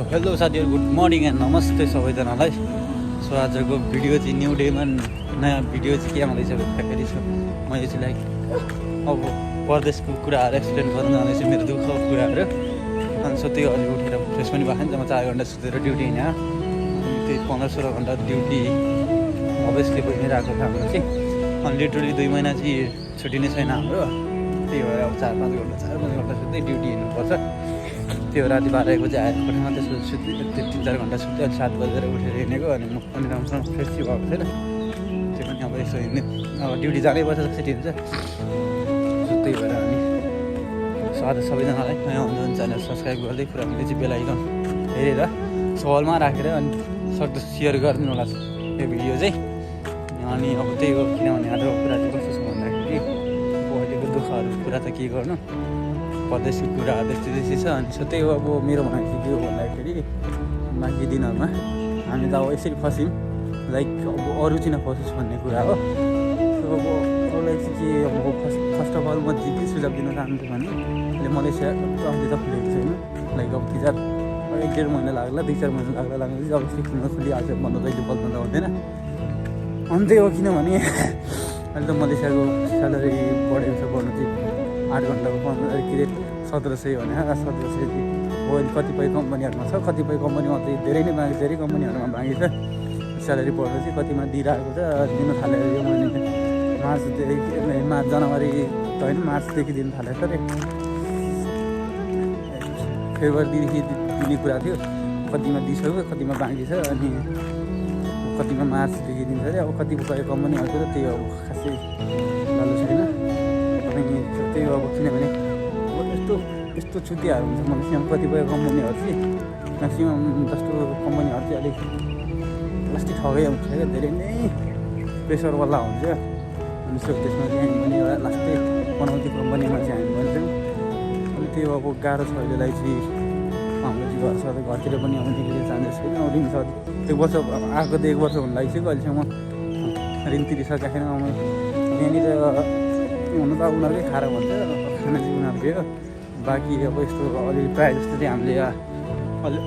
Hello साथीहरु, good morning and नमस्ते सबैजनालाई। सो आजको भिडियो चाहिँ न्यू डेमा नयाँ भिडियो चाहिँ के आउँदैछ भन्दाखेरि मैले चाहिँ लाइक अब परदेशको कुराहरू एक्सप्लेन गर्न जाँदैछु, मेरो दुःखको कुराहरू। अनि सो त्यही अलि उठेर फ्रेस पनि भएको नि, जम्मा 4 घन्टा सुतेर ड्युटी हिँड्यो। अनि त्यही 15-16 घन्टा ड्युटी अभियसली भइ नै रहेको छ हाम्रो चाहिँ। अनि लिटरली 2 महिना चाहिँ छुट्टी नै छैन हाम्रो। त्यही भएर अब 4-5 घन्टा सुत्दै ड्युटी हिँड्नुपर्छ। त्यो राति 12-1 बजी आएर कोठामा त्यसपछि सुत्दै 3-4 घन्टा सुत्दै अनि 7 बजेर उठेर हिँडेको। अनि म पनि राम्रोसँग फ्रेस चाहिँ भएको छैन, त्यो पनि अब यसो हिँड्ने अब ड्युटी जानै पर्छ जसरी हुन्छ। त्यही भएर अनि आज सबैजनालाई नयाँ हुनुहुन्छ च्यानल सब्सक्राइब गर्दै पुरानो चाहिँ बेल आइकन हेरेर सवालमा राखेर अनि सक्दो सेयर गरिदिनु होला यो भिडियो चाहिँ। अनि अब त्यही हो, किनभने आजको कुरा चाहिँ कस्तो छ भन्दाखेरि अब अहिलेको दुःखहरू कुरा त के गर्नु, परदेशको कुराहरू त्यस्तै छ। अनि सो त्यही हो, अब मेरो भनाइ चाहिँ के हो भन्दाखेरि बाँकी दिनहरूमा हामी त अब यसरी फस्यौँ, लाइक अब अरू चाहिँ नफसोस् भन्ने कुरा हो। सो अब अरूलाई चाहिँ के अब फर्स्ट अफ अल म चाहिँ के सुझाव दिन चाहन्छु भने अहिले मलेसिया अहिले त खुलेको छैन, लाइक अब 1-1.5 महिना लाग्ला, 2-4 महिना लाग्ला चाहिँ अब सिक्किममा खुलिहाल्छ भन्दा जहिले बल्ल त हुँदैन। अनि त्यही हो, किनभने अहिले त मलेसियाको स्यालेरी बढेको छ, बढ्नु चाहिँ 8 घन्टाको 1700 भने 1700 हो। कतिपय कम्पनीहरूमा छ, कतिपय कम्पनीमा चाहिँ धेरै नै मागे, धेरै कम्पनीहरूमा मागे छ स्यालेरी बढ्नु चाहिँ, कतिमा दिइरहेको छ, दिनु थालेर यो महिना मार्च जनवरी त होइन, मार्चदेखि दिन थालेको छ अरे, फेब्रुअरीदेखि दिने कुरा थियो, कतिमा दिइसक्यो, कतिमा बाँकी छ, अनि कतिमा मार्चदेखि दिन्छ अरे। अब कतिपय कम्पनीहरूको त त्यही अब खासै चालु छैन। अनि त्यही हो अब, किनभने अब यस्तो छुट्टीहरू हुन्छ मलेसियामा कतिपय कम्पनीहरू चाहिँ, म्याक्सिमम् जस्तो कम्पनीहरू चाहिँ अलिक लास्टै ठगै हुन्छ क्या, धेरै नै प्रेसरवाला हुन्छ। अनि सो त्यसमा चाहिँ हामी पनि एउटा लास्टै पनौती कम्पनीमा चाहिँ हामी भन्छौँ। अनि त्यही हो, अब गाह्रो छ अहिलेलाई चाहिँ हाम्रो चाहिँ घर सधैँ घरतिर पनि अब निक्लिने चान्सेस छैन। अब ऋण छ 1 वर्ष आएको त 1 वर्ष हुन लागिसक्यो, अहिलेसम्म ऋण तिरिसकेको छैन। अब यहाँनिर हुनु त उनीहरूकै खाएर भन्छ, खाना चाहिँ उनीहरूकै हो। बाँकी अब यस्तो अलिक प्रायः जस्तो चाहिँ हामीले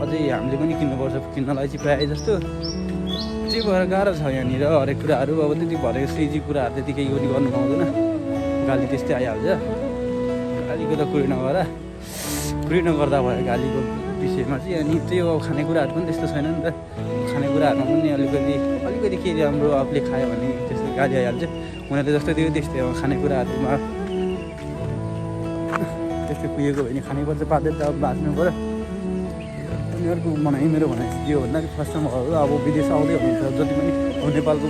अझै हामीले पनि किन्नुपर्छ, किन्नलाई चाहिँ प्रायः जस्तो। त्यही भएर गाह्रो छ यहाँनिर हरेक कुराहरू। अब त्यति भरेको सेजी कुराहरू त्यति केही पनि गर्नु पाउँदैन, गाली त्यस्तै आइहाल्छ। गालीको त कुरै नगर्दा भयो गालीको विषयमा चाहिँ। अनि त्यही हो, खानेकुराहरू पनि त्यस्तो छैन नि त, खानेकुराहरूमा पनि अलिकति के राम्रो आफूले खायो भने त्यस्तो गाली आइहाल्छ। उनीहरूले जस्तो दियो त्यस्तै हो, खानेकुराहरूमा त्यस्तै पुगेको भने खानेपर्छ, बाध्यता अब बाँच्नु पऱ्यो। उनीहरूको भनाइ मेरो भनाइ चाहिँ के हो भन्दाखेरि फर्स्टमा अब विदेश आउँदै हुनुहुन्छ जति पनि अब नेपालको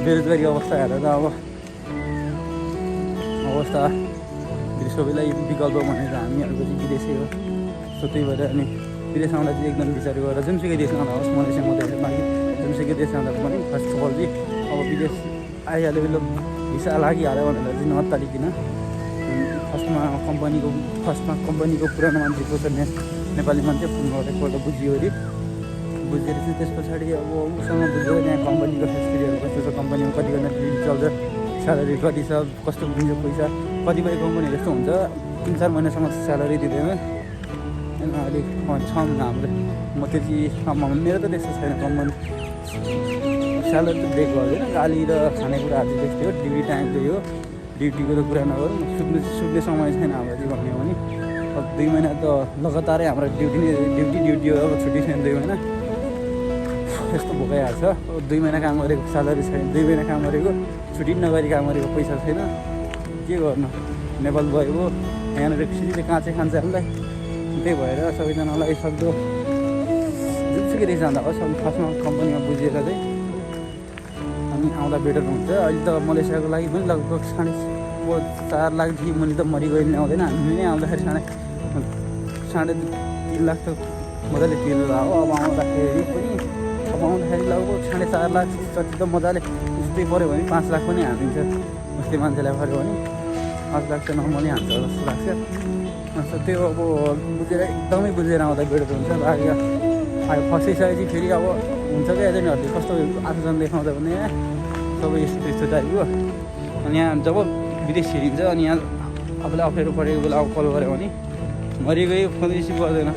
बेरोजगारी अवस्था हेरेर अब अवस्था सबैलाई विकल्प भनेर हामीहरूको चाहिँ विदेशै हो। सो त्यही भएर अनि विदेश आउँदा चाहिँ एकदम विचार गरेर जुनसुकै देश आउँदा होस्, मलेसिया मात्रै बाँकी जुनसुकै देश आउँदा पनि फर्स्ट अफ अल चाहिँ अब विदेश आइहाल्यो बेला भिसा लागिहाल्यो भनेर चाहिँ नअत्तालिकन फर्स्टमा कम्पनीको पुरानो मान्छे को छ नेपाली मान्छे फोन गरेर एकपल्ट बुझ्यो अरे, बुझेर चाहिँ त्यस पछाडि अब उसँग बुझ्यो यहाँ कम्पनीको फेसिलिटीहरू कस्तो छ, कम्पनीमा कति गर्न चल्छ, स्यालेरी कति छ, कस्तो दिन्छ पैसा। कतिपय कम्पनीहरू यस्तो हुन्छ 3-4 महिनासम्म स्यालेरी दिँदैन। अनि अलिक छ हाम्रो म त्यति मेरो त त्यस्तो छैन, कम्पनी स्यालेरी त ब्रेक गर्दैन, गाली र खानेकुराहरू चाहिँ त्यस्तै हो, ड्युटी टाइम त्यही हो। ड्युटीको त कुरा नगरौँ, सुत्ने समय छैन हाम्रो चाहिँ भन्यो भने। अब 2 महिना त लगातारै हाम्रो ड्युटी हो, अब छुट्टी छैन 2 महिना, यस्तो भोगाइहाल्छ। 2 महिना काम गरेको स्यालेरी छैन, 2 महिना काम गरेको छुट्टी नगरी काम गरेको पैसा छैन, के गर्नु। नेपाल गएको यहाँनिर सिधै काँचै खान्छ हामीलाई। त्यही भएर सबैजनालाई सक्दो जुनसुकै देश जाँदा होस्, अब फर्स्टमा कम्पनीमा बुझेर चाहिँ अनि आउँदा बेटर हुन्छ। अहिले त मलेसियाको लागि पनि लगभग 4.5 लाखदेखि मुनि त मरिगयो नि आउँदैन। हामी नै आउँदाखेरि 3.5 लाख त मजाले तिरेर हो। अब आउँदाखेरि लगभग 4.5 लाख जति त मजाले उस्तै पऱ्यो भने 5 लाख पनि हालिदिन्छ। उस्तै मान्छेलाई पऱ्यो भने 5 लाख त नर्मली हान्छ जस्तो लाग्छ। त्यो अब एकदमै बुझेर आउँदा बेटर हुन्छ। बाँकी अब फसिसकेपछि फेरि अब हुन्छ क्या एजेन्टहरूले कस्तो आफूसँग देखाउँदा भने सबै यस्तो टाइपको। अनि यहाँ जब विदेश छिरिन्छ अनि यहाँ आफूलाई अप्ठ्यारो परेको बेला अब कल गऱ्यो भने मरिगयो, फोन रिसिभ गर्दैन।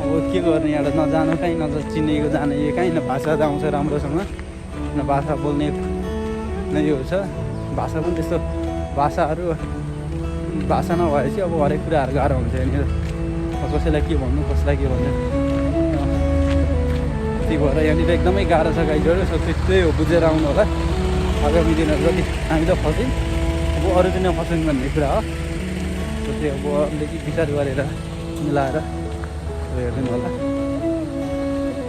अब के गर्ने एउटा नजानु कहीँ चिनेको जाने कहीँ न भाषा त आउँछ राम्रोसँग न भाषा बोल्ने नै यो छ भाषा पनि त्यस्तो भाषाहरू भाषा नभएपछि अब हरेक कुराहरू गाह्रो हुन्छ यहाँनिर कसैलाई के भन्नु कसैलाई के भन्नु त्यही भएर यहाँनिर एकदमै गाह्रो छ गाइजहरू सो त्यस्तै हो बुझेर आउनु होला आगामी दिनहरू जति हामी त फस्यौँ अब अरू चाहिँ नफस्यौँ भन्ने कुरा हो त्यो अब अलिकति विचार गरेर मिलाएर हेरिदिनु होला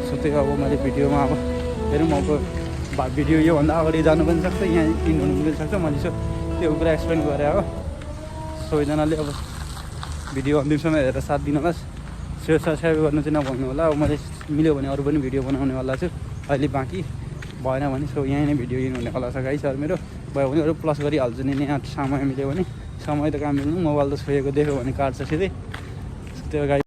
सो त्यो अब मैले भिडियोमा अब हेरौँ अब भिडियो योभन्दा अगाडि जानु पनि सक्छ यहाँ इन हुनु पनि सक्छ मैले त्यो कुरा एक्सप्लेन गरेँ हो सबैजनाले अब भिडियो अन्तिमसम्म हेरेर साथ दिनु होला सेयर सब्सक्राइब गर्नु चाहिँ नभन्नु होला अब मैले मिल्यो भने अरू पनि भिडियो बनाउनेवाला छु अहिले बाँकी भएन भने सो यहीँ नै भिडियो इन हुनेवाला छ गाइस सर मेरो भयो भने अरू प्लस गरिहाल्छु नि यहाँ समय मिल्यो भने समय त कहाँ मिल्नु मोबाइल त छोएको देख्यो भने काट्छ सिधै त्यो गाइस